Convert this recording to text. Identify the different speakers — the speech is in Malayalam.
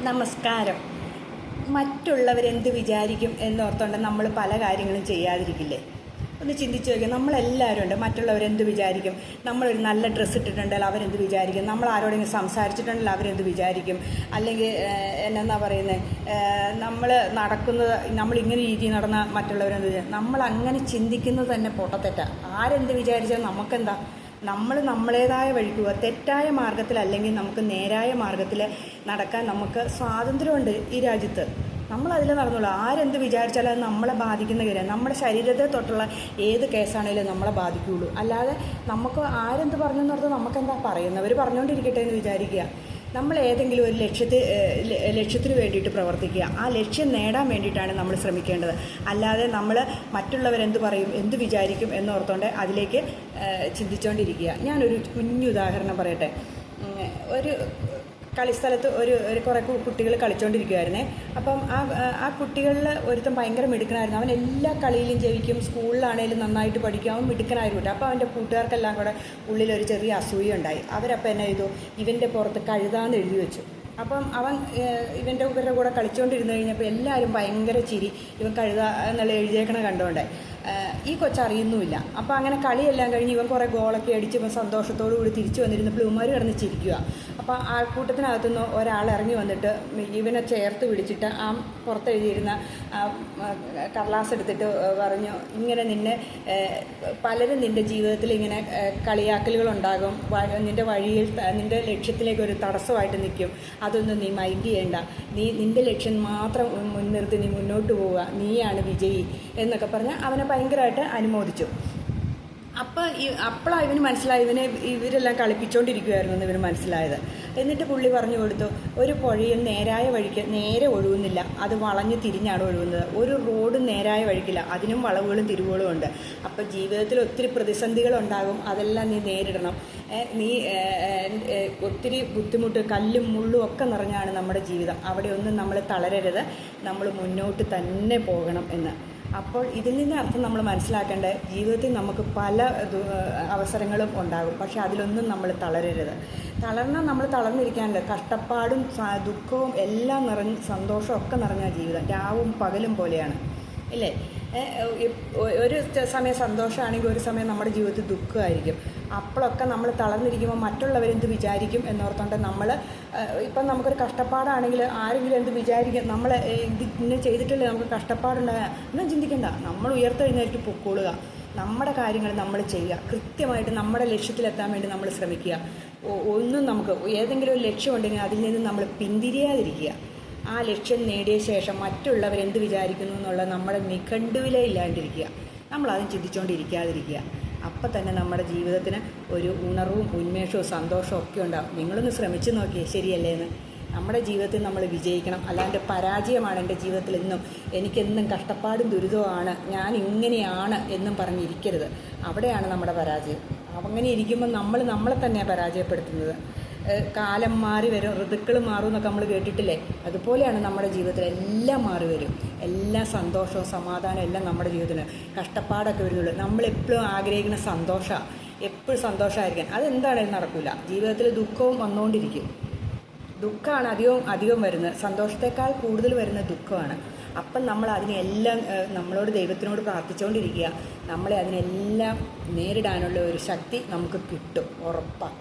Speaker 1: നമസ്കാരം. മറ്റുള്ളവരെന്ത് വിചാരിക്കും എന്നോർത്തുകൊണ്ട് നമ്മൾ പല കാര്യങ്ങളും ചെയ്യാതിരിക്കില്ലേ? ഒന്ന് ചിന്തിച്ച് നോക്കിയാൽ നമ്മളെല്ലാവരും ഉണ്ട്. മറ്റുള്ളവരെന്ത് വിചാരിക്കും? നമ്മളൊരു നല്ല ഡ്രസ്സ് ഇട്ടിട്ടുണ്ടെങ്കിൽ അവരെന്ത് വിചാരിക്കും? നമ്മൾ ആരോടെങ്കിലും സംസാരിച്ചിട്ടുണ്ടെങ്കിൽ അവരെന്ത് വിചാരിക്കും? അല്ലെങ്കിൽ എന്നാ പറയുന്നത്, നമ്മളിങ്ങനെ രീതി നടന്നാൽ മറ്റുള്ളവരെന്ത് വിചാരിക്കും? നമ്മളങ്ങനെ ചിന്തിക്കുന്നത് തന്നെ പൊട്ടത്തെറ്റാണ്. ആരെന്ത് വിചാരിച്ചാൽ നമുക്കെന്താ? നമ്മൾ നമ്മളേതായ വഴിക്കുക, തെറ്റായ മാർഗത്തിൽ അല്ലെങ്കിൽ നമുക്ക് നേരായ മാർഗത്തിൽ നടക്കാൻ നമുക്ക് സ്വാതന്ത്ര്യമുണ്ട് ഈ രാജ്യത്ത്. നമ്മളതിൽ നടന്നുള്ളൂ. ആരെന്ത് വിചാരിച്ചാലും അത് നമ്മളെ ബാധിക്കുന്ന കാര്യം. നമ്മുടെ ശരീരത്തെ തൊട്ടുള്ള ഏത് കേസാണെങ്കിലും നമ്മളെ ബാധിക്കുകയുള്ളൂ. അല്ലാതെ നമുക്ക് ആരെന്ത് പറഞ്ഞെന്ന് പറഞ്ഞാൽ നമുക്കെന്താ? പറയുന്നവർ പറഞ്ഞുകൊണ്ടിരിക്കട്ടെ എന്ന് വിചാരിക്കുക. നമ്മൾ ഏതെങ്കിലും ഒരു ലക്ഷ്യത്തിന് വേണ്ടിയിട്ട് പ്രവർത്തിക്കുക. ആ ലക്ഷ്യം നേടാൻ വേണ്ടിയിട്ടാണ് നമ്മൾ ശ്രമിക്കേണ്ടത്. അല്ലാതെ നമ്മൾ മറ്റുള്ളവരെന്ത് പറയും, എന്ത് വിചാരിക്കും എന്നോർത്തുകൊണ്ട് അതിലേക്ക് ചിന്തിച്ചുകൊണ്ടിരിക്കുക. ഞാനൊരു കുഞ്ഞു ഉദാഹരണം പറയട്ടെ. ഒരു കളിസ്ഥലത്ത് കുറേ കുട്ടികൾ കളിച്ചുകൊണ്ടിരിക്കുമായിരുന്നേ. അപ്പം ആ കുട്ടികളിൽ ഒരുത്തൻ ഭയങ്കര മിടുക്കനായിരുന്നു. അവൻ എല്ലാ കളിയിലും ജയിക്കും, സ്കൂളിലാണേലും നന്നായിട്ട് പഠിക്കും, അവൻ മിടുക്കനായിരുന്നു കേട്ടോ. അപ്പോൾ അവൻ്റെ കൂട്ടുകാർക്കെല്ലാം കൂടെ ഉള്ളിലൊരു ചെറിയ അസൂയ ഉണ്ടായി. അവരപ്പോൾ എന്നെ ചെയ്തു, ഇവൻ്റെ പുറത്ത് കഴുതാന്ന് എഴുതി വെച്ചു. അപ്പം അവൻ ഇവരുടെ കൂടെ കളിച്ചുകൊണ്ടിരുന്ന് കഴിഞ്ഞപ്പോൾ എല്ലാവരും ഭയങ്കര ചിരി, ഇവൻ കഴുത എന്നുള്ള എഴുതിയേക്കണ കണ്ടുകൊണ്ടേ. ഈ കൊച്ചറിയുന്നുമില്ല. അപ്പോൾ അങ്ങനെ കളിയെല്ലാം കഴിഞ്ഞ് ഇവൻ കുറേ ഗോളൊക്കെ അടിച്ച് ഇവൻ സന്തോഷത്തോടു കൂടി തിരിച്ചു വന്നിരുന്നപ്പോൾ ഇവന്മാർ കിടന്ന് ചിരിക്കുക. അപ്പോൾ ആൾക്കൂട്ടത്തിനകത്തുനിന്ന് ഒരാൾ ഇറങ്ങി വന്നിട്ട് ഇവനെ ചേർത്ത് പിടിച്ചിട്ട് ആ പുറത്തെഴുതിയിരുന്ന കടലാസ് എടുത്തിട്ട് പറഞ്ഞു, ഇങ്ങനെ പലരും നിൻ്റെ ജീവിതത്തിൽ ഇങ്ങനെ കളിയാക്കലുകളുണ്ടാകും, നിൻ്റെ വഴിയിൽ നിൻ്റെ ലക്ഷ്യത്തിലേക്ക് ഒരു തടസ്സമായിട്ട് നിൽക്കും. അതൊന്നും നീ മൈൻഡ് ചെയ്യേണ്ട, നിൻ്റെ ലക്ഷ്യം മാത്രം മുൻനിർത്തി നീ മുന്നോട്ട് പോവുക, നീയാണ് വിജയി എന്നൊക്കെ പറഞ്ഞ് അവനെ ഭയങ്കരമായിട്ട് അനുമോദിച്ചു. അപ്പോഴാണ് ഇവന് മനസ്സിലായി, ഇവരെല്ലാം കളിപ്പിച്ചുകൊണ്ടിരിക്കുമായിരുന്നു എന്ന് ഇവന് മനസ്സിലായത്. എന്നിട്ട് പുള്ളി പറഞ്ഞു കൊടുത്തു, ഒരു പുഴയിൽ നേരായ വഴിക്ക് നേരെ ഒഴുകുന്നില്ല, അത് വളഞ്ഞു തിരിഞ്ഞാണ് ഒഴുകുന്നത്. ഒരു റോഡും നേരായ വഴിക്കില്ല, അതിനും വളവുകളും തിരിവുകളും ഉണ്ട്. അപ്പോൾ ജീവിതത്തിൽ ഒത്തിരി പ്രതിസന്ധികളുണ്ടാകും, അതെല്ലാം നീ നേരിടണം. ഒത്തിരി ബുദ്ധിമുട്ട്, കല്ലും മുള്ളും ഒക്കെ നിറഞ്ഞാണ് നമ്മുടെ ജീവിതം. അവിടെ ഒന്നും നമ്മൾ തളരരുത്, നമ്മൾ മുന്നോട്ട് തന്നെ പോകണം എന്ന്. അപ്പോൾ ഇതിൽ നിന്ന് അർത്ഥം നമ്മൾ മനസ്സിലാക്കേണ്ടത്, ജീവിതത്തിൽ നമുക്ക് പല അവസരങ്ങളും ഉണ്ടാകും, പക്ഷേ അതിലൊന്നും നമ്മൾ തളരരുത്. നമ്മൾ തളർന്നിരിക്കാനില്ല. കഷ്ടപ്പാടും ദുഃഖവും എല്ലാം നിറഞ്ഞ് സന്തോഷമൊക്കെ നിറഞ്ഞ ജീവിതം രാവും പകലും പോലെയാണ്, ഇല്ലേ? ഒരു സമയം സന്തോഷമാണെങ്കിൽ ഒരു സമയം നമ്മുടെ ജീവിതത്തിൽ ദുഃഖമായിരിക്കും. അപ്പോഴൊക്കെ നമ്മൾ തളർന്നിരിക്കുമ്പോൾ മറ്റുള്ളവരെന്ത് വിചാരിക്കും എന്നോർത്തുകൊണ്ട് ഇപ്പം നമുക്കൊരു കഷ്ടപ്പാടാണെങ്കിൽ ആരെങ്കിലും എന്ത് വിചാരിക്കും, നമ്മൾ ഇന്ന് ചെയ്തിട്ടില്ലേ നമുക്ക് കഷ്ടപ്പാടുണ്ടാകാൻ ഒന്നും ചിന്തിക്കണ്ട. നമ്മൾ ഉയർത്തെഴുന്നേറ്റ് പൊക്കോളുക, നമ്മുടെ കാര്യങ്ങൾ നമ്മൾ ചെയ്യുക, കൃത്യമായിട്ട് നമ്മുടെ ലക്ഷ്യത്തിലെത്താൻ വേണ്ടി നമ്മൾ ശ്രമിക്കുക. നമുക്ക് ഏതെങ്കിലും ഒരു ലക്ഷ്യമുണ്ടെങ്കിൽ അതിൽ നിന്ന് നമ്മൾ പിന്തിരിയാതിരിക്കുക. ആ ലക്ഷ്യം നേടിയ ശേഷം മറ്റുള്ളവരെന്ത് വിചാരിക്കുന്നു എന്നുള്ള നമ്മുടെ നിഘണ്ടുവിലേ ഇല്ലാണ്ടിരിക്കുക. നമ്മളതും ചിന്തിച്ചുകൊണ്ടിരിക്കാതിരിക്കുക. അപ്പം തന്നെ നമ്മുടെ ജീവിതത്തിന് ഒരു ഉണർവും ഉന്മേഷവും സന്തോഷവും ഒക്കെ ഉണ്ടാകും. നിങ്ങളൊന്ന് ശ്രമിച്ചു നോക്കിയേ, ശരിയല്ലേ എന്ന്. നമ്മുടെ ജീവിതത്തിൽ നമ്മൾ വിജയിക്കണം. അല്ലാണ്ട് പരാജയമാണ് എൻ്റെ ജീവിതത്തിൽ എന്നും, എനിക്കെന്നും കഷ്ടപ്പാടും ദുരിതവുമാണ്, ഞാൻ ഇങ്ങനെയാണ് എന്നും പറഞ്ഞിരിക്കരുത്. അവിടെയാണ് നമ്മുടെ പരാജയം. അങ്ങനെ ഇരിക്കുമ്പോൾ നമ്മളെ തന്നെയാണ് പരാജയപ്പെടുത്തുന്നത്. കാലം മാറി വരും, ഋതുക്കൾ മാറും എന്നൊക്കെ നമ്മൾ കേട്ടിട്ടില്ലേ? അതുപോലെയാണ് നമ്മുടെ ജീവിതത്തിൽ എല്ലാം മാറി വരും. എല്ലാ സന്തോഷവും സമാധാനവും എല്ലാം നമ്മുടെ ജീവിതത്തിന്. കഷ്ടപ്പാടൊക്കെ വരുന്നുള്ളൂ. നമ്മളെപ്പോഴും ആഗ്രഹിക്കുന്ന സന്തോഷമാണ്, എപ്പോഴും സന്തോഷമായിരിക്കാൻ. അതെന്താണെങ്കിലും നടക്കില്ല. ജീവിതത്തിൽ ദുഃഖവും വന്നുകൊണ്ടിരിക്കും. ദുഃഖമാണ് അധികം വരുന്നത്, സന്തോഷത്തേക്കാൾ കൂടുതൽ വരുന്ന ദുഃഖമാണ്. അപ്പം നമ്മൾ അതിനെല്ലാം നമ്മളോട് ദൈവത്തിനോട് പ്രാർത്ഥിച്ചുകൊണ്ടിരിക്കുക. നമ്മളെ അതിനെല്ലാം നേരിടാനുള്ള ഒരു ശക്തി നമുക്ക് കിട്ടും, ഉറപ്പാണ്.